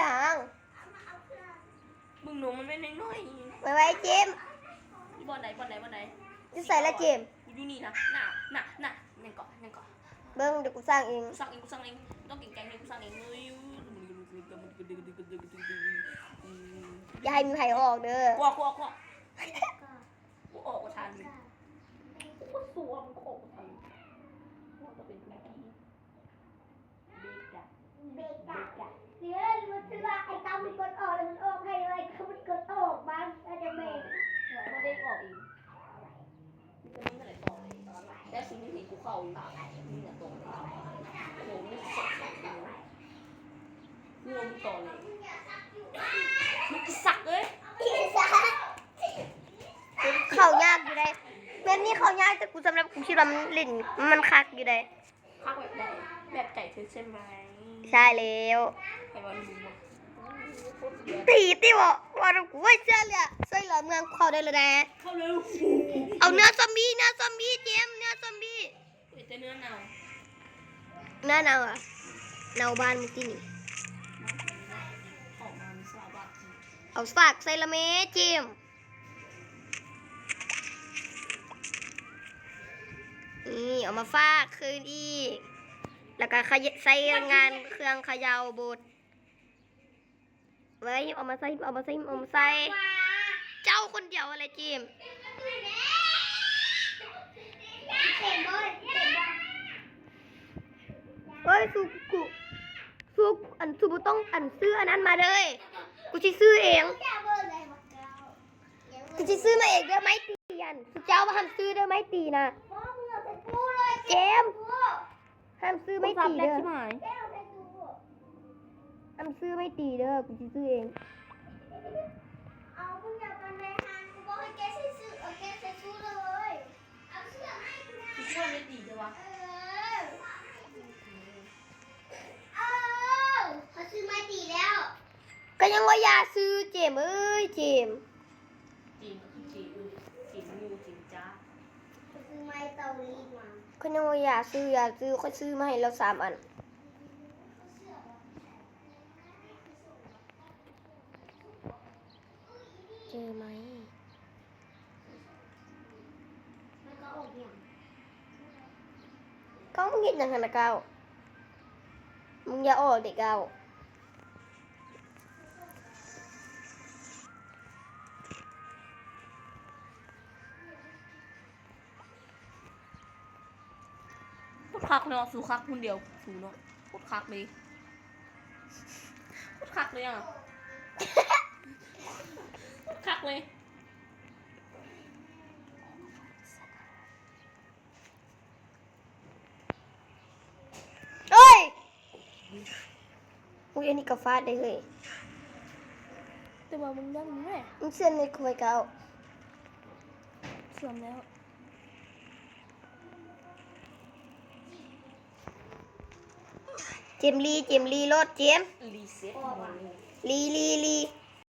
อย่างมึงหนูมันไม่น้อยไว้ไว้เจมบอลไหนจะใส่ละเจมกูอยู่นี่นะน่ะนั่นก่อน เบิ้งเดี๋ยวกูสร้างเอง กูสั่งเองต้องเก่งใจเลยกูสั่งเองเลย อย่าให้มีใครออกเด้อ กูออกกูทันกูสัวมันก็ออกทันว่าจะเป็นแบบนี้เบกะเดี๋ยวมันคือว่าไอ้เต้ามันกดออกแล้วมันออกให้เลยเขามันกดออกบ้างแล้วจะเบรก ก็ได้ออกเองจะไม่เมื่อไหร่ต่อเลยแล้วสิ่งที่กูเข้าอยู่นี่เนี่ยตรงโอ้โหไม่สดงงต่อเลยมันสักเลย เขายากอยู่ได้แบบนี้เขายากแต่กูสำหรับกูคิดว่ามันเล่นมันคักอยู่ได้ พักแบบใดแบบไก่เธอใช่ไหม ใช่แล้ว ไอ้วันรู้มั้ย ตีว่ากูว่าเชื่อเลยช่วยเหลือเมืองเขาได้เลยนะ เข้าเร็ว เอาเนื้อซอมบี้เจมเนื้อซอมบี้ จะเนื้อเน่า เนื้อเนาอ่ะเนาบ้านมึงที่นี่ ออกมามีสาวบ้า เอาฝากใส่ละเมเจมนี่เอามาฝากคืนอีกแล้วก็ใส่งานเครื่องเขย่าบดไว้เอามาใส่เจ้าคนเดียวอะไรเจม เต็มเลยเฮ้ยสุกสุบุต้องซื้ออันนั้นมาเลยกูจะซื้อเองกูจะซื้อมาเองเด้อไม้ตีสุเจ้ามาห้ามซื้อเด้อไม้ตีนะเจมห้ามซื้อไม้ตีเด้อห้ามซื้อไม้ตีเด้อกูจะซื้อเอง เอาเพิ่งอยากกันในทางกูบอกให้แกซื้อแกใส่ชูเลยเอาเสื้อให้กูนะ ช่วยไม่ดีเลยวะ เขาซื้อไม้ตีแล้ว ก็ยังว่าอย่าซื้อเจมเอ้ยเจม จีนคือจีนงูจีนจ้า เขาซื้อไม้เตารีดมา ก็ยังว่าอย่าซื้อค่อยซื้อมาให้เรา3 อันเจอไหม แล้วก็ออกอย่าง ก็มึงเห็นอย่างนั้นนะเก้ามึงอย่าออกเด็กเก้าพูดคักเนาะสู้คักคนเดียวสู้เนาะพูดคักเลยพูดคักเลยอ่ะพูดคักเลย เฮ้ยอุ้ยอันนี้ก็ฟาดได้เลย แต่ว่ามึงนั่งแม่ มึงเสื่อมในคุยเก้า เสื่อมแล้ว เจมลีรถเจม รีเซ็ต ลี